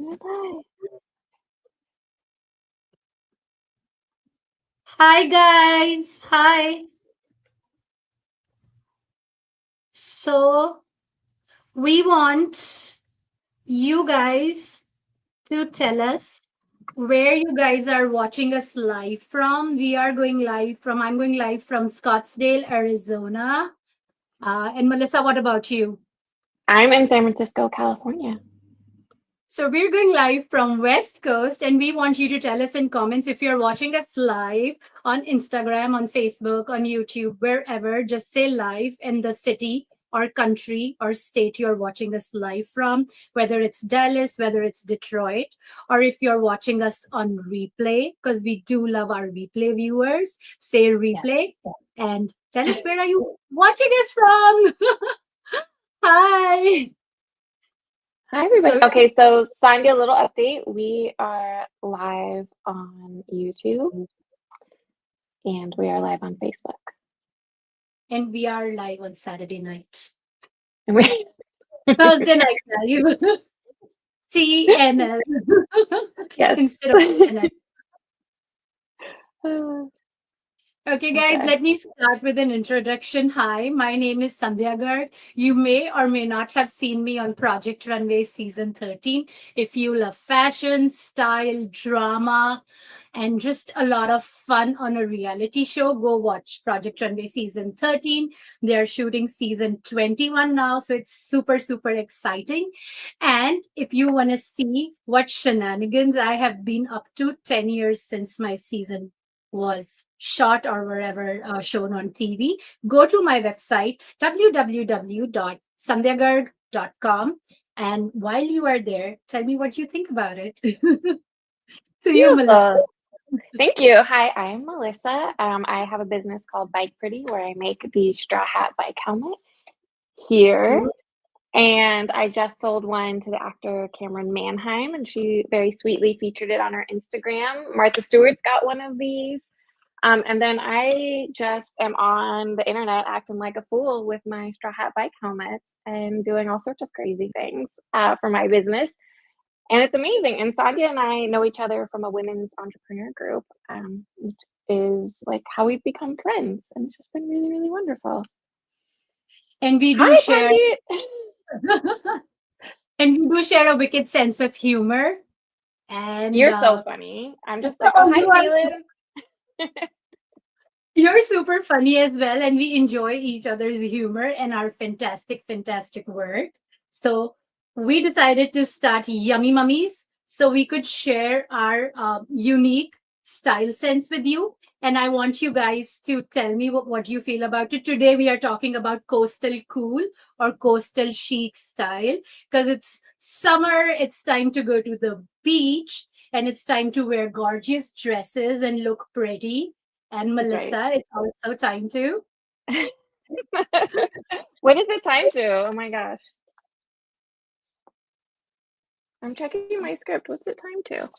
Hi. Hi guys. Hi. So we want you guys to tell us where you guys are watching us live from. I'm going live from Scottsdale, Arizona. And Melissa, what about you? I'm in San Francisco, California. So we're going live from West Coast, and we want you to tell us in comments if you're watching us live on Instagram, on Facebook, on YouTube, wherever. Just say live and the city or country or state you're watching us live from, whether it's Dallas, whether it's Detroit, or if you're watching us on replay, because we do love our replay viewers. Say replay and tell us where are you watching us from. Hi. Hi, everybody. So Okay, so Sandy, a little update. We are live on YouTube and we are live on Facebook. and we are live on Saturday night. And we Thursday night live. TNL yes. instead of TNL. Uh, Okay, guys, okay. let me start with an introduction. Hi, my name is Sandhya Garg. You may or may not have seen me on Project Runway season 13. If you love fashion, style, drama, and just a lot of fun on a reality show, go watch Project Runway season 13. They're shooting season 21 now, so it's super, super exciting. And if you want to see what shenanigans I have been up to 10 years since my season was shot or wherever shown on TV, go to my website, www.sandhyagarg.com. And while you are there, tell me what you think about it. To you, Melissa. Beautiful. Thank you. Hi, I'm Melissa. I have a business called Bike Pretty where I make the straw hat bike helmet here. And I just sold one to the actor Cameron Manheim, and she very sweetly featured it on her Instagram. Martha Stewart's got one of these. And then I just am on the internet acting like a fool with my straw hat bike helmets and doing all sorts of crazy things for my business. And it's amazing. And Sadia and I know each other from a women's entrepreneur group, which is like how we've become friends. And it's just been really, really wonderful. And we do Hi, share Sandy. and we do share a wicked sense of humor. And You're so funny. I'm just like, oh, oh, hi, Phelan. you're super funny as well, and we enjoy each other's humor and our fantastic, fantastic work. So we decided to start Yummy Mummies so we could share our unique style sense with you. And I want you guys to tell me what you feel about it. Today we are talking about coastal cool or coastal chic style because it's summer, it's time to go to the beach, and it's time to wear gorgeous dresses and look pretty. And That's right. Melissa, it's also time to. What is it time to? Oh my gosh. I'm checking my script. What's it time to?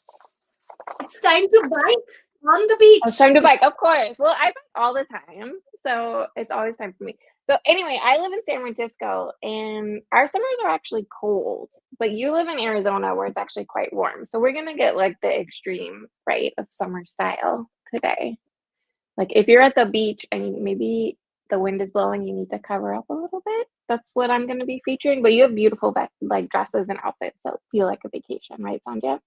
It's time to bike on the Oh, it's time beach. to bike, of course. Well, I bike all the time, so it's always time for me. So anyway, I live in San Francisco, and our summers are actually cold, but you live in Arizona where it's actually quite warm. So we're gonna get like the extreme, right, of summer style today. Like if you're at the beach and maybe the wind is blowing, you need to cover up a little bit. That's what I'm gonna be featuring. But you have beautiful like dresses and outfits that feel like a vacation, right, Sandhya?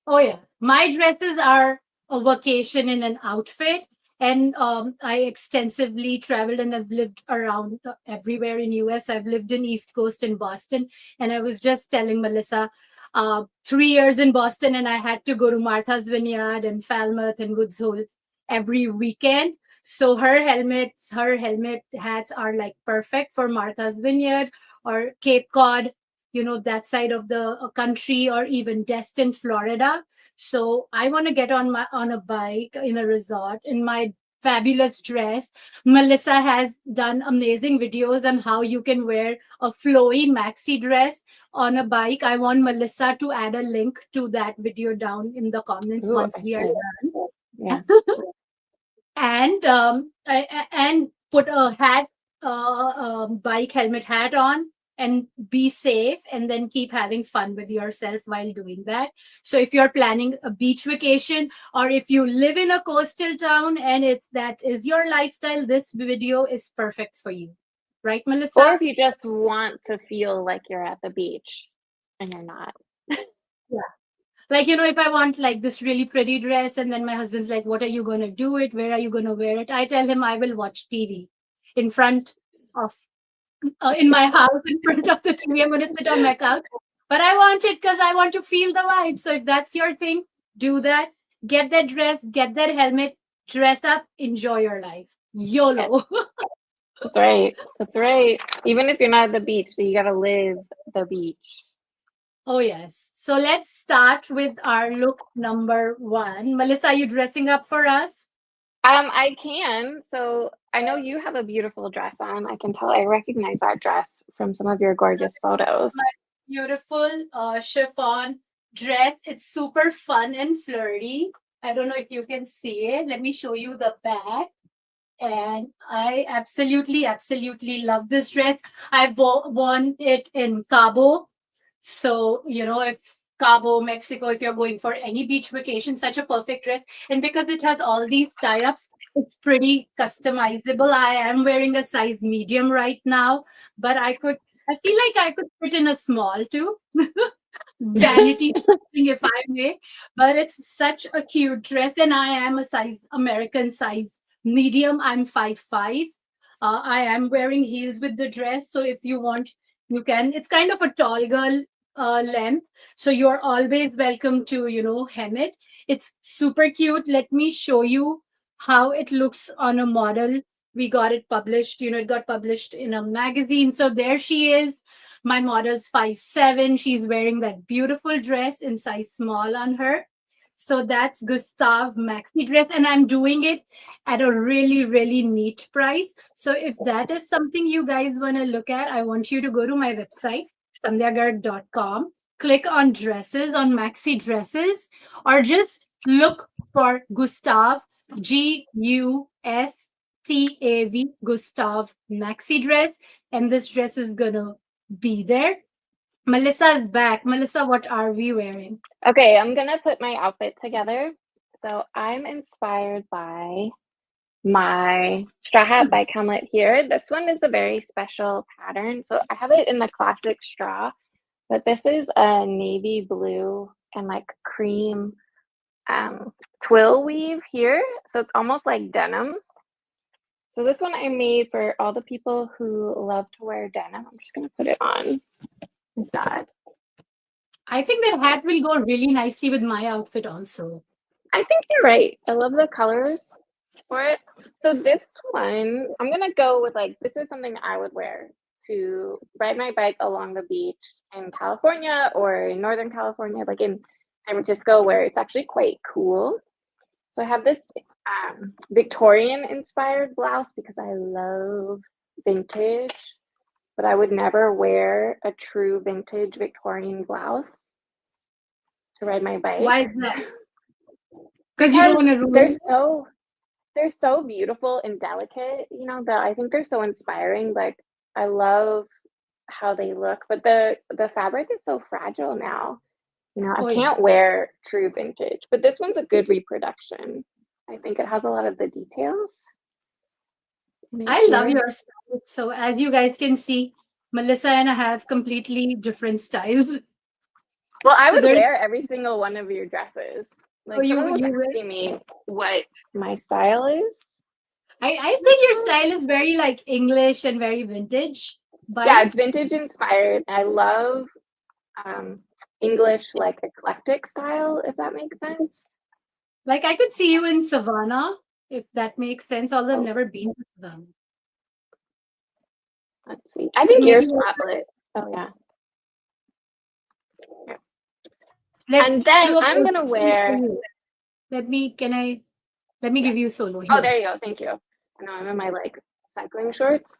Oh yeah, my dresses are a vacation in an outfit, and I extensively traveled and I've lived around everywhere in US. I've lived in East Coast in Boston, and I was just telling Melissa, 3 years in Boston, and I had to go to Martha's Vineyard and Falmouth and Woods Hole every weekend. So her helmet hats are like perfect for Martha's Vineyard or Cape Cod, that side of the country, or even Destin, Florida. So I want to get on a bike in a resort in my fabulous dress. Melissa has done amazing videos on how you can wear a flowy maxi dress on a bike. I want Melissa to add a link to that video down in the comments Ooh, once I we are should. Yeah. done. And and put a hat, bike helmet hat on, and be safe, and then keep having fun with yourself while doing that. So if you're planning a beach vacation, or if you live in a coastal town and that is your lifestyle, this video is perfect for you. Right, Melissa? Or if you just want to feel like you're at the beach and you're not. Yeah. Like, if I want like this really pretty dress, and then my husband's like, what are you going to do it? Where are you going to wear it? I tell him I will watch TV in front of, in my house, in front of the TV. I'm going to sit on my couch. But I want it because I want to feel the vibe. So if that's your thing, do that. Get that dress, get that helmet, dress up, enjoy your life. YOLO. That's right. That's right. Even if you're not at the beach, so you got to live the beach. Oh, yes. So let's start with our look number 1. Melissa, are you dressing up for us? I can. So I know you have a beautiful dress on. I can tell. I recognize that dress from some of your gorgeous photos. My beautiful chiffon dress. It's super fun and flirty. I don't know if you can see it. Let me show you the back. And I absolutely love this dress. I've worn it in Cabo. So, if Cabo, Mexico, if you're going for any beach vacation, such a perfect dress. And because it has all these tie-ups, it's pretty customizable. I am wearing a size medium right now, but I feel like I could fit in a small too. Vanity if I may. But it's such a cute dress. And I am a American size medium. I'm 5'5". I am wearing heels with the dress. So if you want, you can. It's kind of a tall girl length. So you're always welcome to, hem it. It's super cute. Let me show you how it looks on a model. We got it published, it got published in a magazine. So there she is. My model's 5'7". She's wearing that beautiful dress in size small on her. So that's Gustav maxi dress, and I'm doing it at a really, really neat price. So if that is something you guys want to look at, I want you to go to my website, sandhyagarg.com, click on dresses, on maxi dresses, or just look for Gustav, Gustav, Gustav maxi dress, and this dress is gonna be there. Melissa is back. Melissa, what are we wearing? Okay, I'm gonna put my outfit together. So I'm inspired by my straw hat by Calmette here. This one is a very special pattern. So I have it in the classic straw, but this is a navy blue and like cream twill weave here. So it's almost like denim. So this one I made for all the people who love to wear denim. I'm just gonna put it on like that. I think that hat will go really nicely with my outfit also. I think you're right. I love the colors for it. So this one, I'm gonna go with like, this is something I would wear to ride my bike along the beach in California or in Northern California, like in San Francisco, where it's actually quite cool. So I have this Victorian inspired blouse because I love vintage, but I would never wear a true vintage Victorian blouse to ride my bike. Why is that? Because you don't want to ruin. They're so beautiful and delicate, that I think they're so inspiring. Like I love how they look, but the fabric is so fragile now. I can't wear true vintage, but this one's a good reproduction. I think it has a lot of the details. I love your style. So as you guys can see, Melissa and I have completely different styles. Well, I would wear every single one of your dresses. Like you asking me what my style is. I think your style is very like English and very vintage. But yeah, it's vintage inspired. I love English, like eclectic style, if that makes sense. Like I could see you in Savannah, if that makes sense. Although I've never been to Savannah. Let's see. I think you're spotlit. Oh yeah. And then I'm gonna wear. Let me give you solo here. Oh, there you go. Thank you. I know I'm in my like cycling shorts,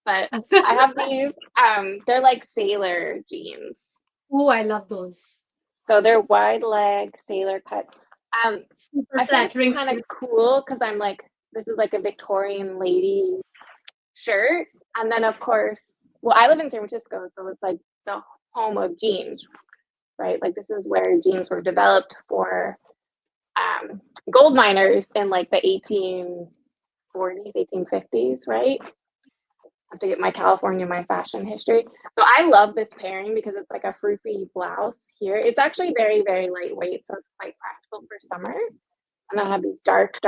but I have these. They're like sailor jeans. Oh, I love those. So they're wide leg sailor cut. Super I think it's kind of cool because I'm like, this is like a Victorian lady shirt, and then of course well, I live in San Francisco, so it's like the home of jeans, right? Like this is where jeans were developed for gold miners in like the 1840s, 1850s, right? I have to get my my fashion history. So I love this pairing because it's like a froofy blouse here. It's actually very, very lightweight, so it's quite practical for summer. And I have these dark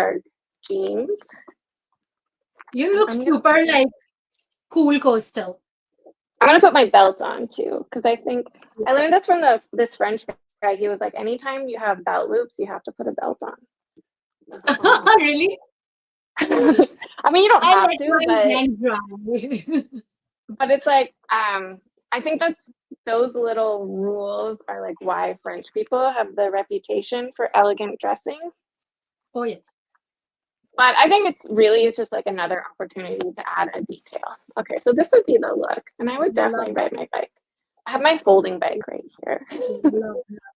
jeans. You look super like cool coastal. I'm gonna put my belt on too, because I think I learned this from this French guy. He was like, anytime you have belt loops, you have to put a belt on. Really? I mean, you don't have to, but it's like I think those little rules are like why French people have the reputation for elegant dressing. Oh yeah. But I think it's just like another opportunity to add a detail. Okay, so this would be the look, and I would definitely ride my bike. I have my folding bike right here.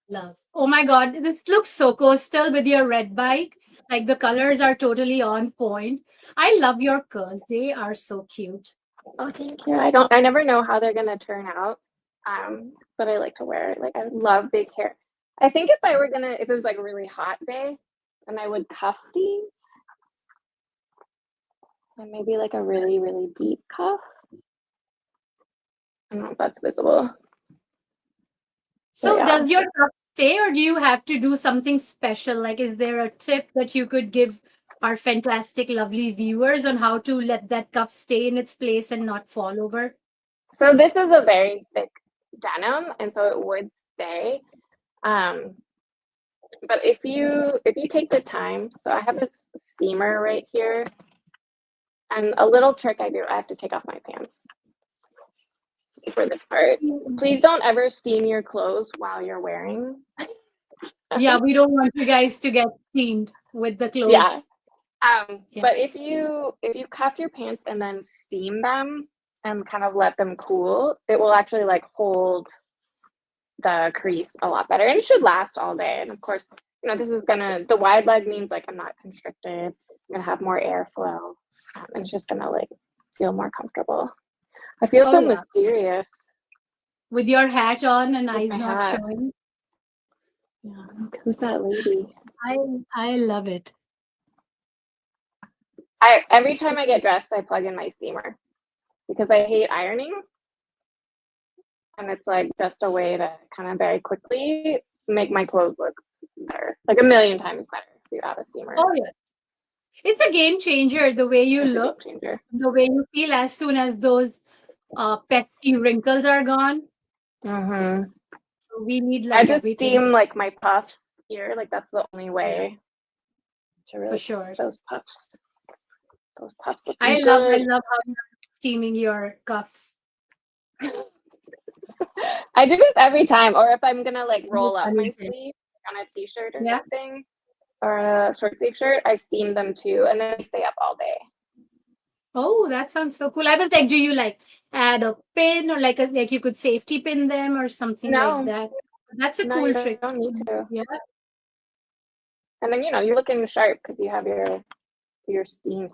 Love. Oh my God, this looks so coastal with your red bike. Like the colors are totally on point. I love your curls. They are so cute. Oh, thank you. I never know how they're gonna turn out. But I like to wear it. Like I love big hair. I think if it was like a really hot day, then I would cuff these. And maybe like a really, really deep cuff. I don't know if that's visible. So does your cuff stay, or do you have to do something special? Like, is there a tip that you could give our fantastic, lovely viewers on how to let that cuff stay in its place and not fall over? So this is a very thick denim, and so it would stay. But if you take the time, so I have this steamer right here, and a little trick I have to take off my pants for this part. Please don't ever steam your clothes while you're wearing. Yeah, we don't want you guys to get steamed with the clothes. Yeah. But if you cuff your pants and then steam them and kind of let them cool, it will actually like hold the crease a lot better, and it should last all day. And of course, this is the wide leg means like I'm not constricted. I'm gonna have more airflow, and it's just gonna like feel more comfortable. I feel so mysterious with your hat on and eyes not showing. Yeah, who's that lady? I love it. Every time I get dressed, I plug in my steamer because I hate ironing. And it's like just a way to kind of very quickly make my clothes look better, like a million times better if you have a steamer. Oh yeah, it's a game changer. The way you look, the way you feel as soon as those pesky wrinkles are gone. Mm-hmm. We need like I just steam like my puffs here. Like that's the only way to really those puffs. Those puffs. I love how you're steaming your cuffs. I do this every time, or if I'm gonna like roll up my sleeve on a t-shirt or something, or a short sleeve shirt, I steam them too, and then they stay up all day. Oh, that sounds so cool. I was like, do you like add a pin or like you could safety pin them or something like that? That's a cool trick. You don't need to. Yeah. And then you're looking sharp because you have your steam.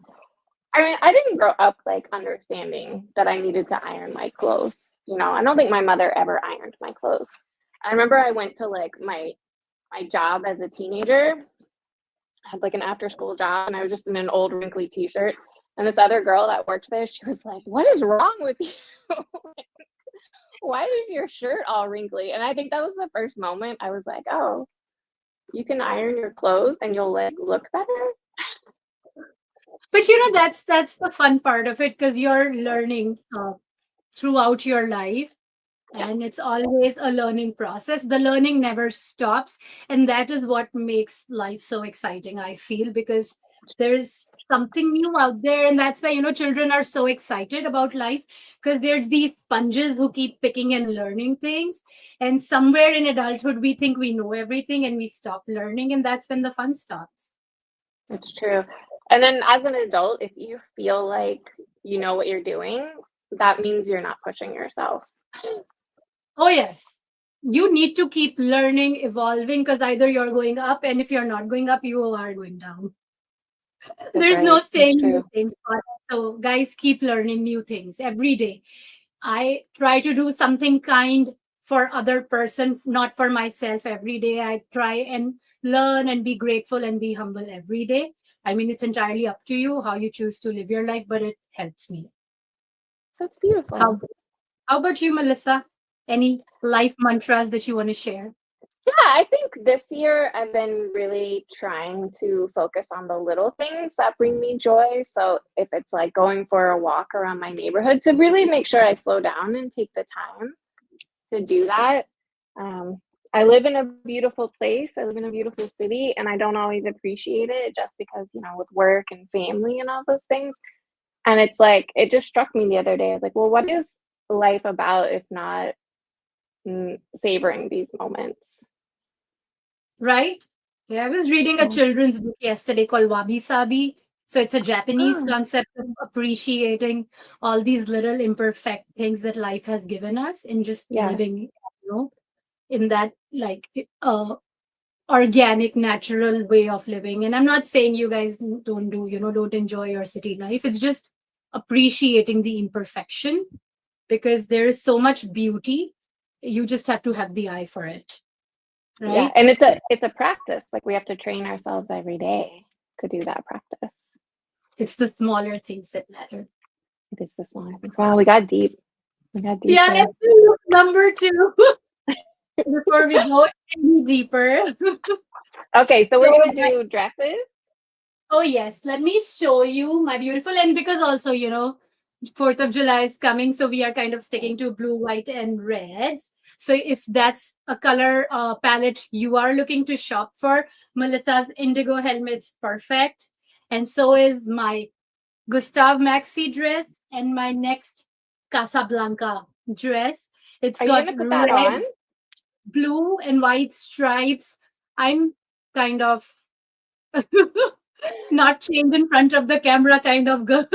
I mean, I didn't grow up like understanding that I needed to iron my clothes. I don't think my mother ever ironed my clothes. I remember I went to like my job as a teenager. I had like an after school job, and I was just in an old wrinkly t-shirt. And this other girl that worked there, she was like, "What is wrong with you? Why is your shirt all wrinkly?" And I think that was the first moment I was like, "Oh, you can iron your clothes and you'll like look better." But that's the fun part of it, because you're learning throughout your life, and it's always a learning process. The learning never stops, and that is what makes life so exciting, I feel, because there's something new out there, and that's why children are so excited about life, because they're these sponges who keep picking and learning things, and somewhere in adulthood we think we know everything and we stop learning, and that's when the fun stops. It's true. And then as an adult, if you feel like you know what you're doing, that means you're not pushing yourself. Oh yes, you need to keep learning, evolving, because either you're going up, and if you're not going up, you are going down. There's no staying in the same spot. So guys, keep learning new things every day. I try to do something kind for other person, not for myself every day. I try and learn and be grateful and be humble every day. I mean, it's entirely up to you how you choose to live your life, but it helps me. That's beautiful. How about you, Melissa? Any life mantras that you want to share? Yeah, I think this year I've been really trying to focus on the little things that bring me joy. So if it's like going for a walk around my neighborhood, to really make sure I slow down and take the time to do that. Um, I live in a beautiful place. I live in a beautiful city, and I don't always appreciate it just because, with work and family and all those things. And it's like, it just struck me the other day. I was like, well, what is life about if not savoring these moments? Right? Yeah, I was reading a Yeah. children's book yesterday called Wabi Sabi. So it's a Japanese Oh, concept of appreciating all these little imperfect things that life has given us and just yeah. living, in that organic, natural way of living. And I'm not saying you guys don't enjoy your city life. It's just appreciating the imperfection because there is so much beauty. You just have to have the eye for it, Yeah, right? and it's a practice. Like we have to train ourselves every day to do that practice. It's the smaller things that matter. It is this one. I think. Wow, we got deep. We got deep Yeah, there. let's do number two before we go any deeper. Okay, so we're So, gonna do dresses. oh yes, let me show you my beautiful, and because also, 4th of July is coming, so we are kind of sticking to blue, white, and reds. So if that's a color palette you are looking to shop for, Melissa's indigo helmet's perfect. And so is my Gustav Maxi dress and my next Casablanca dress. It's Are you got gonna put that red, on? blue, and white stripes. I'm kind of not chained in front of the camera kind of girl.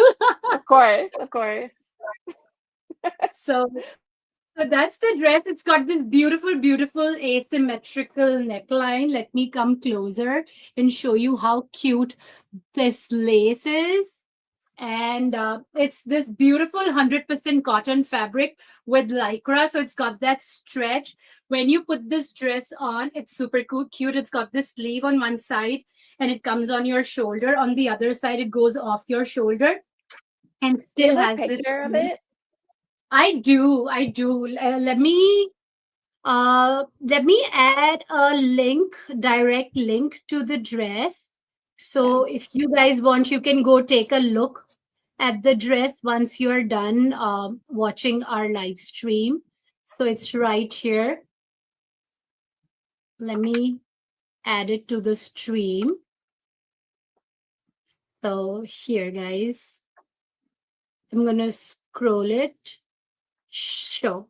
Of course, of course. so, so that's the dress. It's got this beautiful, beautiful asymmetrical neckline. Let me come closer and show you how cute this lace is. And it's this beautiful 100% cotton fabric with lycra, so it's got that stretch. When you put this dress on, it's super cute. It's got this sleeve on one side and it comes on your shoulder. On the other side, it goes off your shoulder and Do you still have a has this. picture of it? I do. Let me add a link, direct link to the dress. Yeah. So if you guys want, you can go take a look at the dress once you're done watching our live stream. So it's right here. Let me add it to the stream. So here, guys, I'm gonna scroll it. Show.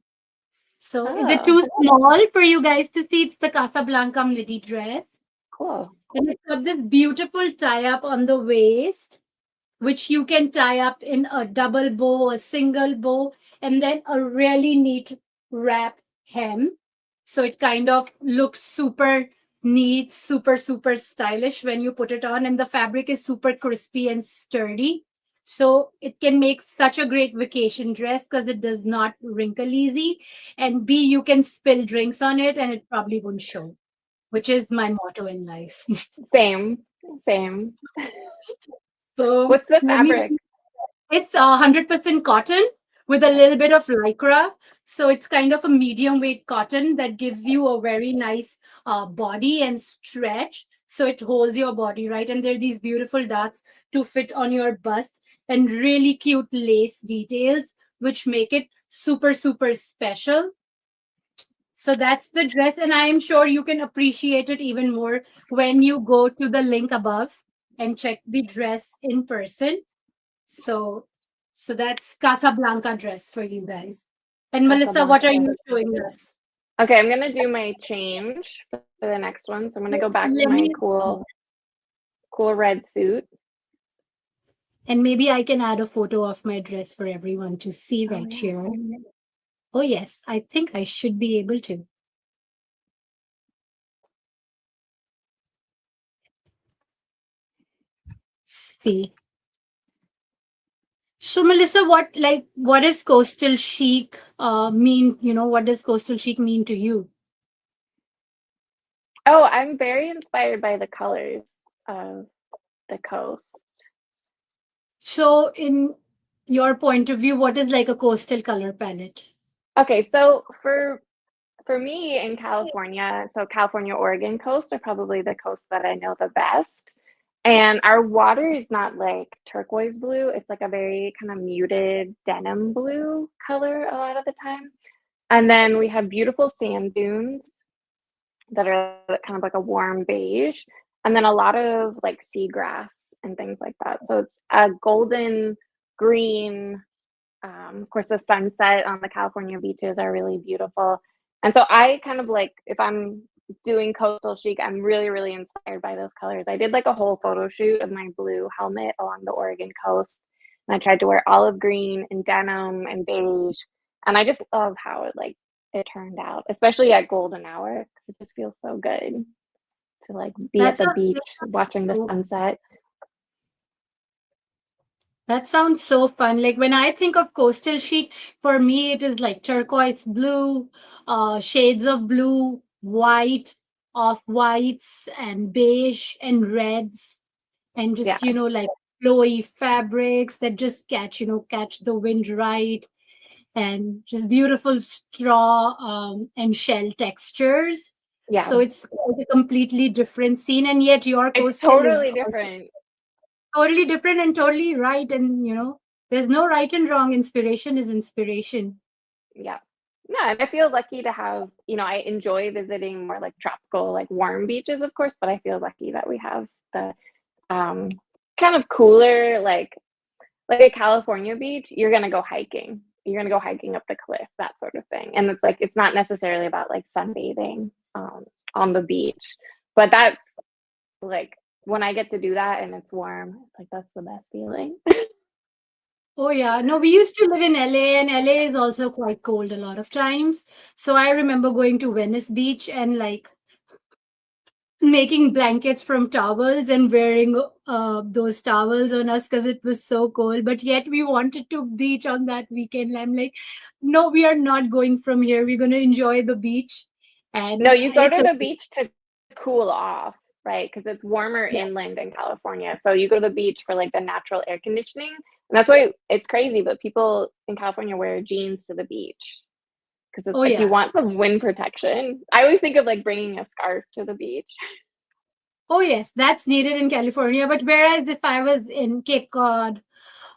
So is it Oh, too small for you guys to see? It's the Casablanca midi dress. cool. And it's got this beautiful tie up on the waist, which you can tie up in a double bow, a single bow, and then a really neat wrap hem. So it kind of looks super neat, super, super stylish when you put it on. And the fabric is super crispy and sturdy. So it can make such a great vacation dress because it does not wrinkle easy. And B, you can spill drinks on it and it probably won't show, which is my motto in life. Same, same. So What's the let me. fabric? It's 100% cotton with a little bit of lycra. So it's kind of a medium weight cotton that gives you a very nice body and stretch. So it holds your body, right? And there are these beautiful dots to fit on your bust and really cute lace details, which make it super, super special. So that's the dress. And I am sure you can appreciate it even more when you go to the link above and check the dress in person. So, so that's Casablanca dress for you guys. And Melissa, what are Casablanca. you showing us? Okay, I'm gonna do my change for the next one. So I'm gonna go back to Let my me, cool red suit. and maybe I can add a photo of my dress for everyone to see Oh right yeah. here. Oh yes, I think I should be able to. See. So Melissa, what does coastal chic mean? What does coastal chic mean to you? Oh, I'm very inspired by the colors of the coast. So in your point of view, what is like a coastal color palette? Okay, so for me in California, so California, Oregon coast are probably the coast that I know the best. And our water is not like turquoise blue. It's like a very kind of muted denim blue color a lot of the time. And then we have beautiful sand dunes that are kind of like a warm beige. And then a lot of like seagrass and things like that. So it's a golden green. Of course, the sunset on the California beaches are really beautiful. And so I kind of like, if I'm doing coastal chic, I'm really, really inspired by those colors. I did like a whole photo shoot of my blue helmet along the Oregon coast. And I tried to wear olive green and denim and beige. And I just love how it turned out, especially at golden hour, 'cause it just feels so good to like be at That's the a beach watching the sunset. That sounds so fun. Like when I think of coastal chic, for me it is like turquoise blue, shades of blue, white, off whites, and beige and reds, and Yeah. just like flowy fabrics that just catch the wind right, and just beautiful straw and shell textures. Yeah. So it's like a completely different scene, and yet your It's coastal is totally different. totally different and totally right. And there's no right and wrong. Inspiration is inspiration. Yeah. Yeah, and I feel lucky to have, I enjoy visiting more like tropical, like warm beaches, of course, but I feel lucky that we have the um kind of cooler, like a California beach, you're gonna go hiking. You're gonna go hiking up the cliff, that sort of thing. And it's like it's not necessarily about like sunbathing on the beach. But that's like when I get to do that and it's warm, it's like that's the best feeling. Oh yeah, no, we used to live in LA, and LA is also quite cold a lot of times. So I remember going to Venice Beach and like making blankets from towels and wearing those towels on us because it was so cold. But yet we wanted to beach on that weekend. I'm like, no, we are not going from here. We're going to enjoy the beach. No, And you go it's to a the beach to cool off, right? Because it's warmer yeah. inland in California. So you go to the beach for like the natural air conditioning. And that's why it's crazy, but people in California wear jeans to the beach because it's Oh like you yeah. want some wind protection. I always think of like bringing a scarf to the beach. Oh yes, that's needed in California. But whereas if I was in Cape Cod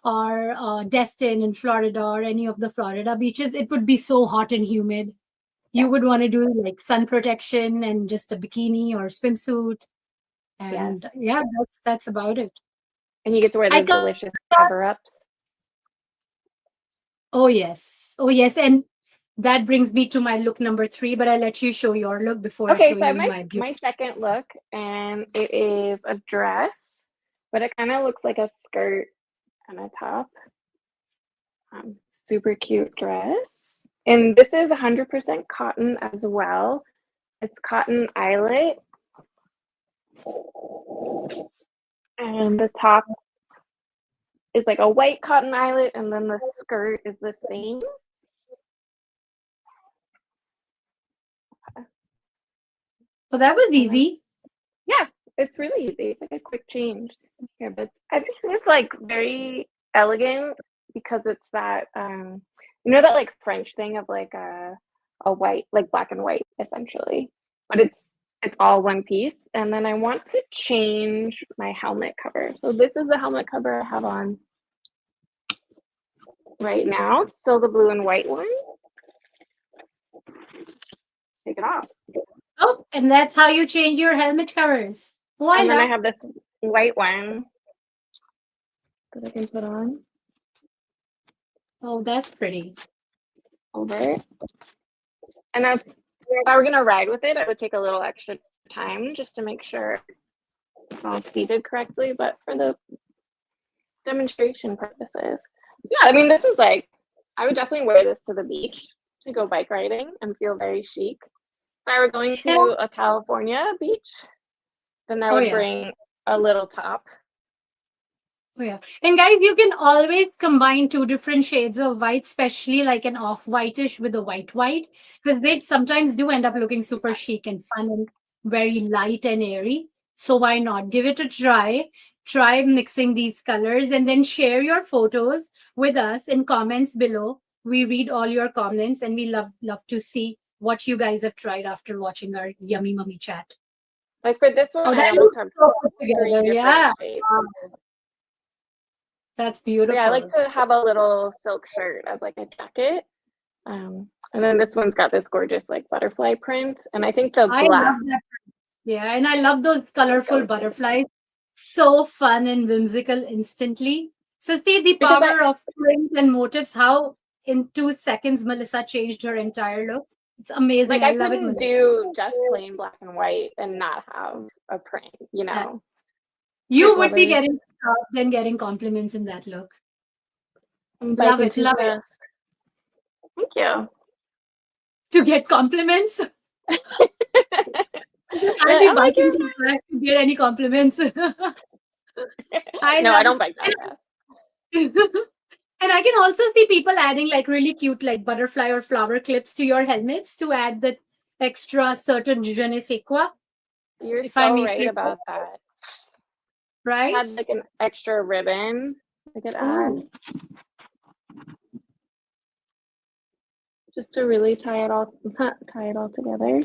or Destin in Florida or any of the Florida beaches, it would be so hot and humid. You Yeah. would want to do like sun protection and just a bikini or swimsuit. Yes. And yeah, that's about it. And you get to wear I those got delicious cover ups. Oh yes. Oh yes. And that brings me to my look number 3, but I'll let you show your look before I Okay, show so I have you my beauty. my second look, and it is a dress, but it kind of looks like a skirt and a top. Super cute dress. And this is 100% cotton as well. It's cotton eyelet. And the top is like a white cotton eyelet, and then the skirt is the same. So that was easy. Yeah, it's really easy. It's like a quick change here, but I just think it's like very elegant because it's that that like French thing of like a white, like black and white essentially. But it's all one piece. And then I want to change my helmet cover. So this is the helmet cover I have on right now. It's still the blue and white one. Take it off. Oh, and that's how you change your helmet covers. Why And then I not? have this white one that I can put on Oh, that's pretty. over it. And if I were gonna ride with it, I would take a little extra time just to make sure it's all seated correctly. But for the demonstration purposes, yeah, I mean, this is like, I would definitely wear this to the beach to go bike riding and feel very chic. If I were going Yeah. to a California beach, then I Oh would yeah. bring a little top. Oh, yeah. And guys, you can always combine two different shades of white, especially like an off whitish with a white white, because they sometimes do end up looking super chic and fun and very light and airy. So why not give it a try? Try mixing these colors and then share your photos with us in comments below. We read all your comments and we love to see what you guys have tried after watching our yummy mummy chat. Like for this one, Oh, I that almost looks have so good 3 together. different Yeah. shades. That's But yeah, I like beautiful. to have a little silk shirt as like a jacket. And then this one's got this gorgeous like butterfly print. And I think the I black love that. Yeah, and I love those colorful goes butterflies. So fun and whimsical instantly. So see the because I power of print and motifs, how in 2 seconds Melissa changed her entire look. It's amazing. like I I love it, couldn't Melissa. do just plain black and white and not have a print, you Yeah. know. You would be Lovely. getting stopped and getting compliments in that look. I'm Love biking it, too love it. fast. Thank you. To get compliments. I'll Like, be I like biking your too fast to get any compliments. I No, love I don't bike that it. fast. And I can also see people adding like really cute like butterfly or flower clips to your helmets to add the extra certain je ne sais quoi, You're if I so may right say so, about that. I right? had like an extra ribbon I could add Ooh, just to really tie it all together.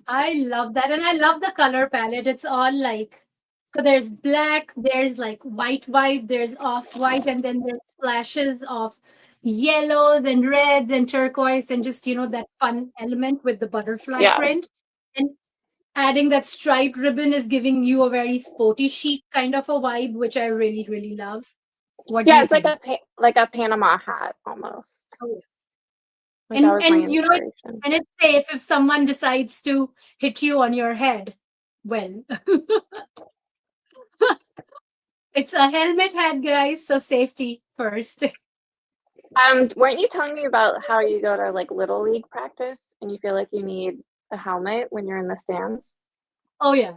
I love that. And I love the color palette. It's all like, so there's black, there's like white, there's off white, and then there's flashes of yellows and reds and turquoise and just, that fun element with the butterfly Yeah. print. And adding that striped ribbon is giving you a very sporty chic kind of a vibe, which I really, really love. What do Yeah, you it's like think? a Panama hat almost. Oh, Like that was my and inspiration. and it's safe if someone decides to hit you on your head. Well, it's a helmet hat, guys, so safety first. Weren't you telling me about how you go to like little league practice and you feel like you need a helmet when you're in the stands? Oh yeah,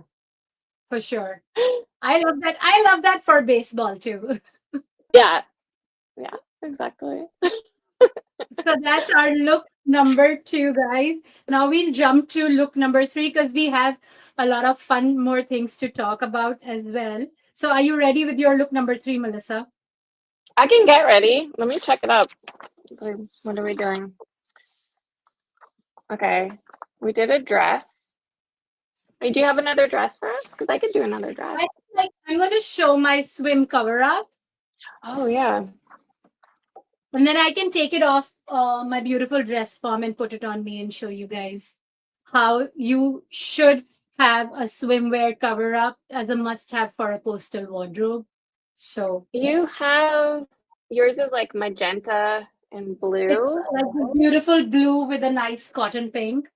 for sure. I love that. I love that for baseball too. Yeah. Yeah, exactly. So that's our look number 2, guys. Now we'll jump to look number 3 because we have a lot of fun more things to talk about as well. So are you ready with your look number 3, Melissa? I can get ready. Let me check it up. What are we doing? Okay. We did a dress. Wait, do you have another dress for us? Because I could do another dress. I'm going to show my swim cover up. Oh, yeah. And then I can take it off my beautiful dress form and put it on me and show you guys how you should have a swimwear cover up as a must have for a coastal wardrobe. So You have yours is like magenta and it's blue. like a beautiful blue with a nice cotton pink.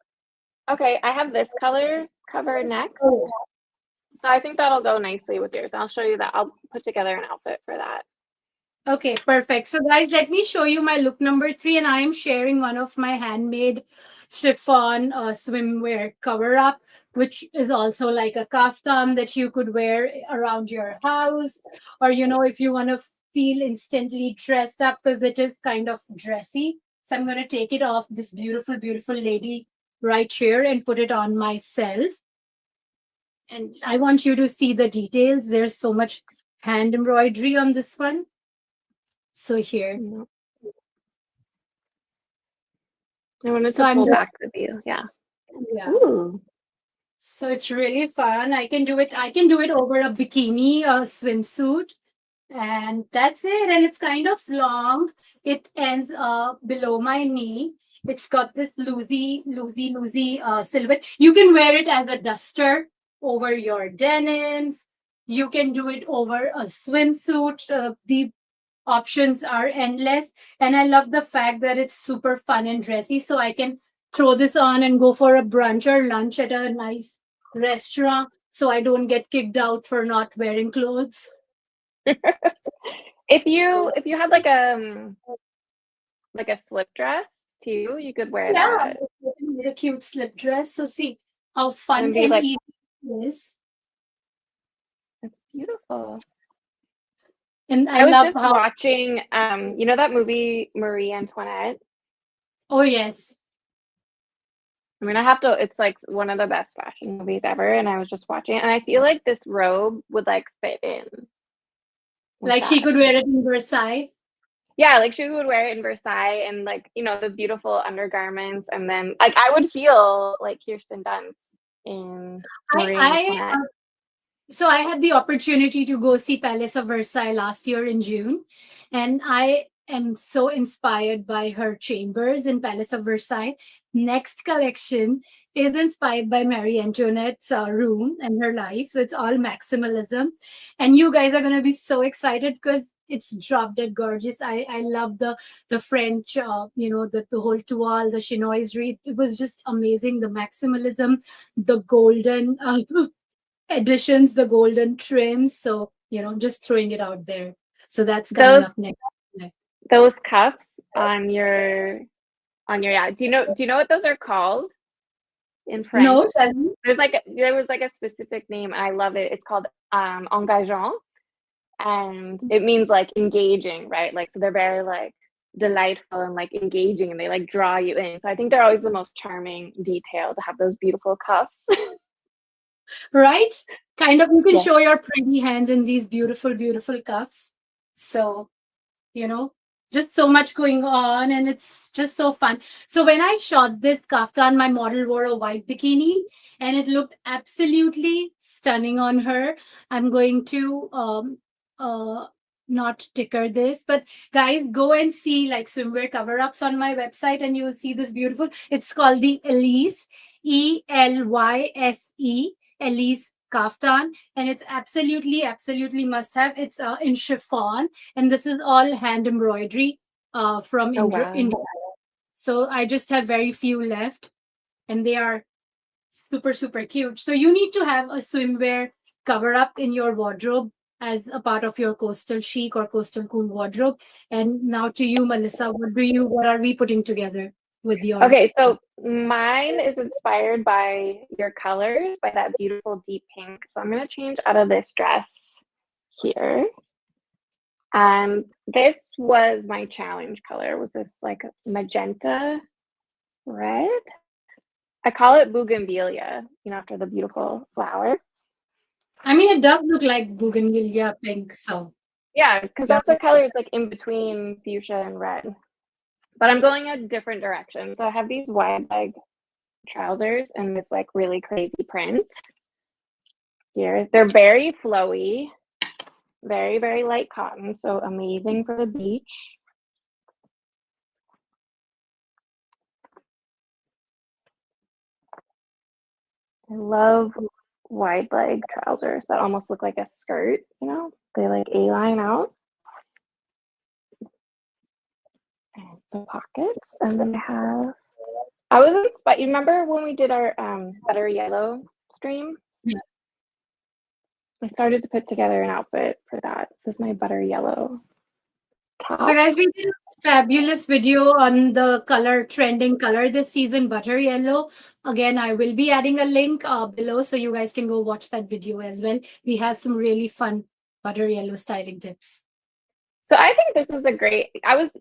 Okay, I have this color cover next. Oh, So I think that'll go nicely with yours. I'll show you that. I'll put together an outfit for that. okay, perfect. So, guys, let me show you my look number 3, and I am sharing one of my handmade chiffon swimwear cover up, which is also like a kaftan that you could wear around your house, or if you want to feel instantly dressed up because it is kind of dressy. So, I'm going to take it off this beautiful, beautiful lady right here and put it on myself. And I want you to see the details. There's so much hand embroidery on this one. So here. I wanted So to I'm pull just, back the view. Yeah. yeah. Ooh. So it's really fun. I can do it. I can do it over a bikini or swimsuit, and that's it. And it's kind of long. It ends below my knee. It's got this loosey silhouette. You can wear it as a duster over your denims. You can do it over a swimsuit. The options are endless, and I love the fact that it's super fun and dressy. So I can throw this on and go for a brunch or lunch at a nice restaurant so I don't get kicked out for not wearing clothes. If you had like a slip dress too, you could wear Yeah, that with a cute slip dress. So see how fun and be and like easy it is. beautiful. And I I was love just how, watching, you know that movie Marie Antoinette? oh yes. I mean, I have to, it's like one of the best fashion movies ever. And I was just watching it, and I feel like this robe would like fit in with Like she that. could wear it in Versailles. Yeah, like she would wear it in Versailles and like, the beautiful undergarments. And then like I would feel like Kirsten Dunst in Marie I Antoinette. So I had the opportunity to go see Palace of Versailles last year in June, and I am so inspired by her chambers in Palace of Versailles. Next collection is inspired by Marie Antoinette's room and her life. So it's all maximalism, and you guys are gonna be so excited because it's drop dead gorgeous. I love the French, the whole toile, the chinoiserie. It was just amazing. The maximalism, the golden. Additions, the golden trims. So, just throwing it out there. So that's coming Those up next. those cuffs on your, yeah. Do you know what those are called in French? No, tell me. There was like a specific name. I love it. It's called engageant, and it means like engaging, right? Like so they're very like delightful and like engaging, and they like draw you in. So I think they're always the most charming detail to have those beautiful cuffs. Right? Kind of, you can Yeah. show your pretty hands in these beautiful, beautiful cuffs. So, you know, just so much going on, and it's just so fun. So when I shot this kaftan, my model wore a white bikini and it looked absolutely stunning on her. I'm going to not ticker this, but guys, go and see like swimwear cover-ups on my website and you will see this beautiful. It's called the Elise, Elyse, Elise kaftan, and it's absolutely, absolutely must have. It's in chiffon, and this is all hand embroidery from Oh India. wow. So I just have very few left, and they are super, super cute. So you need to have a swimwear cover up in your wardrobe as a part of your coastal chic or coastal cool wardrobe. And now to you, Melissa, what are we putting together with your? Okay, so mine is inspired by your colors, by that beautiful deep pink. So I'm gonna change out of this dress here. And this was my challenge color, was this like magenta red? I call it bougainvillea, after the beautiful flower. I mean, it does look like bougainvillea pink. So Yeah, because yeah. that's the color, it's like in between fuchsia and red. But I'm going a different direction. So I have these wide leg trousers and this like really crazy print here. They're very flowy, very, very light cotton, so amazing for the beach. I love wide leg trousers that almost look like a skirt, They like A-line out. And some pockets. And then I was inspired. You remember when we did our Butter Yellow stream? Yeah. I started to put together an outfit for that. This is my Butter Yellow top. So guys, we did a fabulous video on the trending color this season, butter yellow. Again, I will be adding a link below so you guys can go watch that video as well. We have some really fun butter yellow styling tips. So I think this is I was,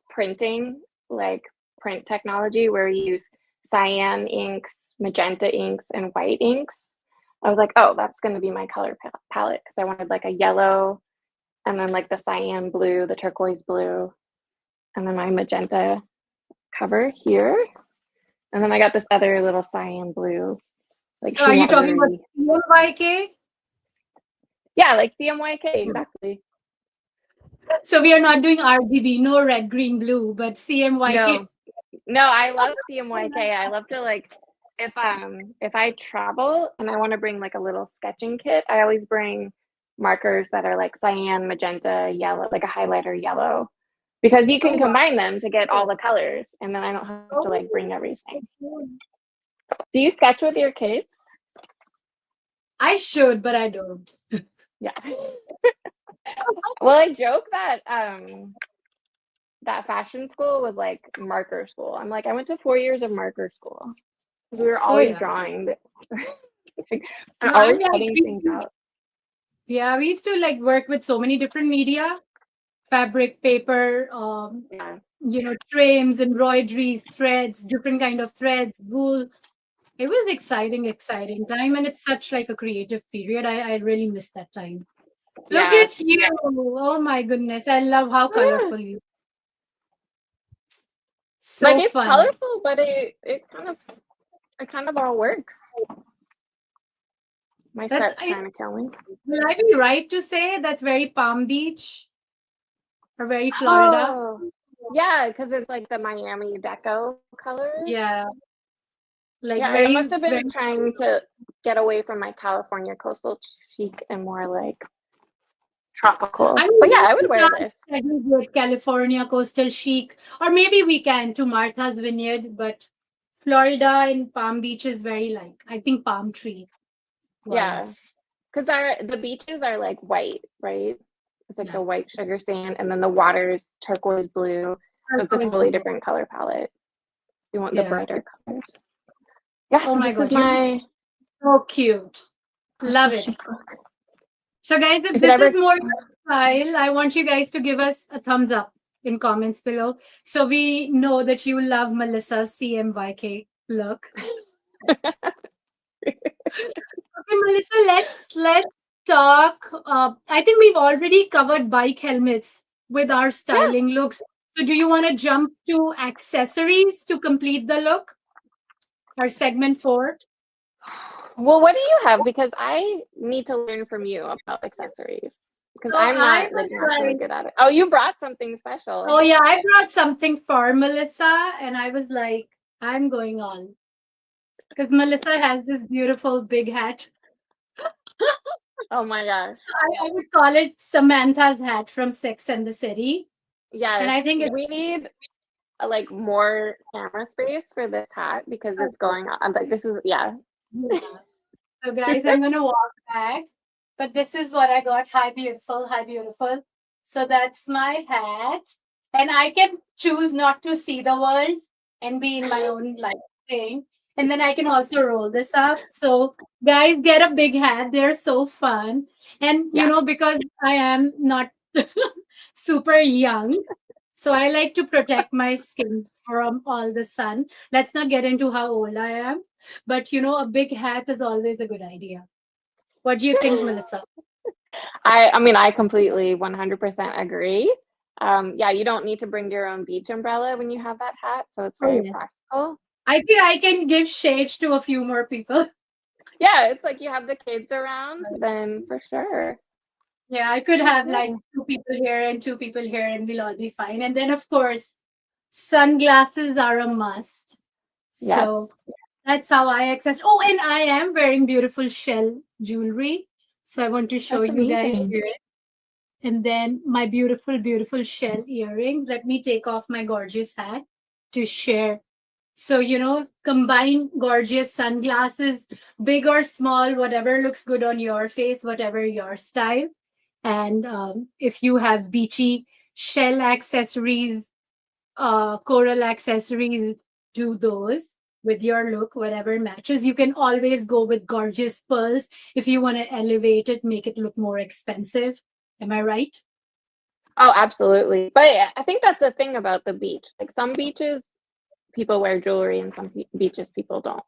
printing, like print technology where you use cyan inks, magenta inks, and white inks. I was like, oh, that's going to be my color palette because I wanted like a yellow, and then like the cyan blue, the turquoise blue, and then my magenta cover here. And then I got this other little cyan blue. Like, so are you talking about CMYK? Yeah, like CMYK, exactly. So we are not doing RGB, no red, green, blue, but CMYK. No, I love CMYK. I love to like if I travel and I want to bring like a little sketching kit, I always bring markers that are like cyan, magenta, yellow, like a highlighter yellow, because you can combine them to get all the colors, and then I don't have to like bring everything. Do you sketch with your kids? I should, but I don't. Yeah. Well, I joke that that fashion school was like marker school. I'm like, I went to 4 years of marker school. We were always drawing. And No, always I'm like, cutting things out. yeah, we used to like work with so many different media, fabric, paper, Yeah. trims, embroideries, threads, different kind of threads, wool. It was exciting time, and it's such like a creative period. I really miss that time. Look Yeah. at you! Oh my goodness, I love how Yeah. colorful you. Like So it's fun. colorful, but it kind of all works. My That's set's trying to kill me. will I be right to say that's very Palm Beach or very Florida? Oh, yeah, because it's like the Miami deco colors. Yeah, like Yeah, I very must have very. been trying to get away from my California coastal chic and more like tropical. I But yeah, mean, I we would wear can't this. segregate California coastal chic, or maybe we can to Martha's Vineyard, but Florida and Palm Beach is very like I think palm tree Yeah, vibes. because the beaches are like white, right? It's like Yeah, the white sugar sand, and then the water is turquoise blue. So it's a turquoise totally blue. different color palette. You want the Yeah. brighter colors. Yeah, Oh so my this is God, you're my so cute. coastal Love it. chic look. So, guys, if If it this is ever, more your style, I want you guys to give us a thumbs up in comments below, so we know that you love Melissa's CMYK look. Okay, Melissa, let's talk. I think we've already covered bike helmets with our yeah. styling looks. So, do you want to jump to accessories to complete the look? Our segment 4. Well, what do you have? Because I need to learn from you about accessories because So I'm I not was like naturally like, good at it. Oh, you brought something special. oh yeah, I brought something for Melissa, and I was like, I'm going on because Melissa has this beautiful big hat. Oh my gosh. So I would call it Samantha's hat from Sex and the City, and Yes, I think it's we need like more camera space for this hat because it's going on. Like this is yeah. yeah. So guys, I'm gonna walk back, but this is what I got. Hi, beautiful. Hi, beautiful. So that's my hat, and I can choose not to see the world and be in my own like thing. And then I can also roll this up. So guys, get a big hat. They're so fun. And Yeah. because I am not super young, so I like to protect my skin from all the sun. Let's not get into how old I am, but a big hat is always a good idea. What do you think, Melissa? I mean I completely 100% agree. Yeah, you don't need to bring your own beach umbrella when you have that hat, so it's Oh very yes. practical. I think I can give shades to a few more people. Yeah, it's like you have the kids around, then for sure. Yeah, I could have like Yeah. 2 people here and 2 people here, and we'll all be fine. And then, of course, sunglasses are a must. Yes. So that's how I access. Oh, and I am wearing beautiful shell jewelry. So I want to show That's you guys amazing. here. And then my beautiful, beautiful shell earrings. Let me take off my gorgeous hat to share. So, combine gorgeous sunglasses, big or small, whatever looks good on your face, whatever your style. And if you have beachy shell accessories, coral accessories, do those with your look, whatever matches. You can always go with gorgeous pearls if you want to elevate it, make it look more expensive. Am I right? Oh, absolutely. But I think that's the thing about the beach. Like some beaches, people wear jewelry, and some beaches people don't.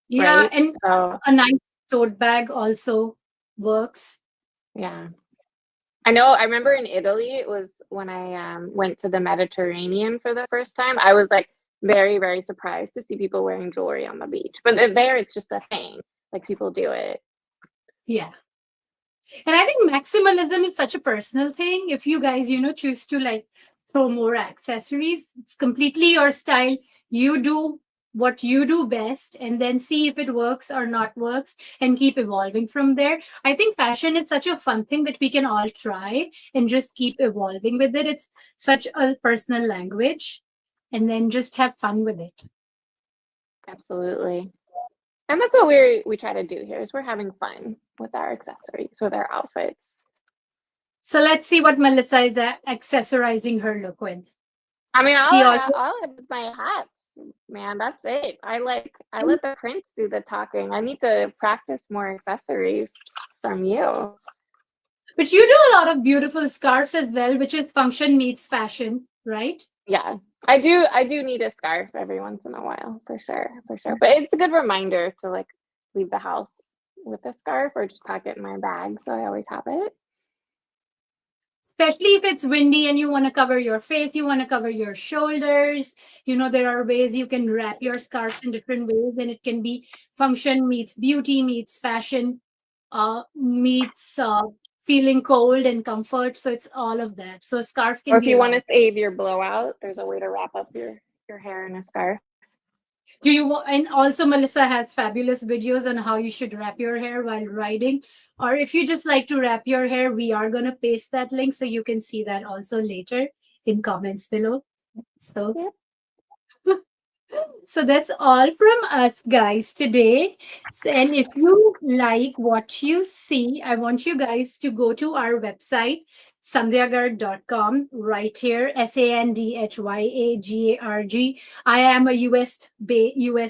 Yeah, Right? and So a nice tote bag also works. yeah. I know. I remember in Italy, it was when I went to the Mediterranean for the first time. I was like very, very surprised to see people wearing jewelry on the beach. But there, it's just a thing. Like people do it. Yeah. And I think maximalism is such a personal thing. If you guys, choose to like throw more accessories, it's completely your style. You do what you do best and then see if it works or not works and keep evolving from there. I think fashion is such a fun thing that we can all try and just keep evolving with it. It's such a personal language and then just have fun with it. Absolutely. And that's what we try to do here is we're having fun with our accessories, with our outfits. So let's see what Melissa is accessorizing her look with. I mean, She always all I have is my hats. man, that's it. I let the prince do the talking. I need to practice more accessories from you. But you do a lot of beautiful scarves as well, which is function meets fashion, right? Yeah. I do need a scarf every once in a while, for sure, for sure. But it's a good reminder to like leave the house with a scarf or just pack it in my bag so I always have it. Especially if it's windy and you want to cover your face, you want to cover your shoulders. There are ways you can wrap your scarves in different ways, and it can be function meets beauty meets fashion, meets feeling cold and comfort. So it's all of that. So a scarf Or can if be you a want lot. to save your blowout, there's a way to wrap up your hair in a scarf. And also Melissa has fabulous videos on how you should wrap your hair while riding. Or if you just like to wrap your hair, we are going to paste that link so you can see that also later in comments below. So Yep. So that's all from us, guys, today. And if you like what you see, I want you guys to go to our website, sandhyagarg.com, right here, SANDHYAGARG. I am a US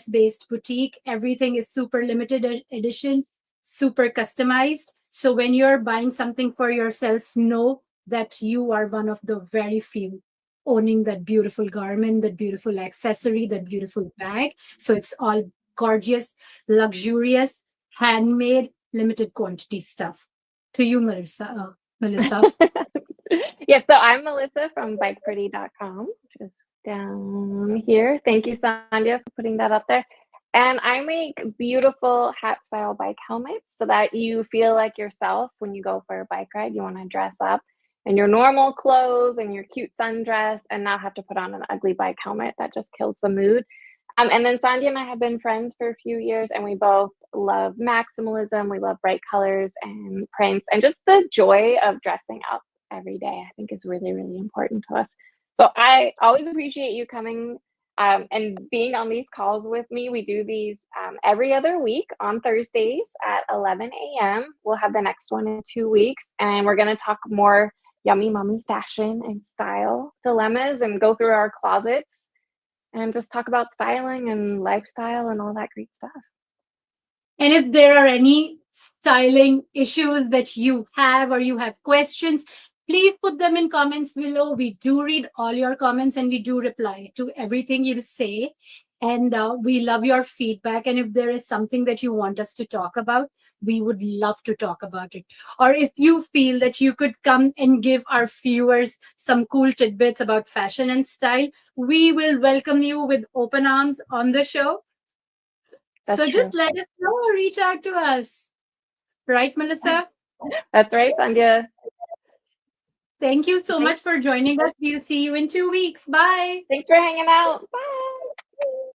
based boutique. Everything is super limited edition, super customized. So when you're buying something for yourself, know that you are one of the very few owning that beautiful garment, that beautiful accessory, that beautiful bag. So it's all gorgeous, luxurious, handmade, limited quantity stuff. To you, Melissa. Yeah, so I'm Melissa from bikepretty.com, just down here. Thank you, Sandhya, for putting that up there. And I make beautiful hat style bike helmets so that you feel like yourself when you go for a bike ride. You want to dress up in your normal clothes and your cute sundress and not have to put on an ugly bike helmet that just kills the mood. And then Sandhya and I have been friends for a few years, and we both love maximalism. We love bright colors and prints, and just the joy of dressing up every day, I think, is really, really important to us. So I always appreciate you coming and being on these calls with me. We do these every other week on Thursdays at 11 a.m. We'll have the next one in 2 weeks, and we're going to talk more yummy mummy fashion and style dilemmas and go through our closets and just talk about styling and lifestyle and all that great stuff. And if there are any styling issues that you have or you have questions, please put them in comments below. We do read all your comments and we do reply to everything you say. And we love your feedback. And if there is something that you want us to talk about, we would love to talk about it. Or if you feel that you could come and give our viewers some cool tidbits about fashion and style, we will welcome you with open arms on the show. That's So true. just let us know or reach out to us. Right, Melissa? That's right, Sandhya. Thank you so much for joining us. We'll see you in 2 weeks. Bye. Thanks for hanging out. Bye.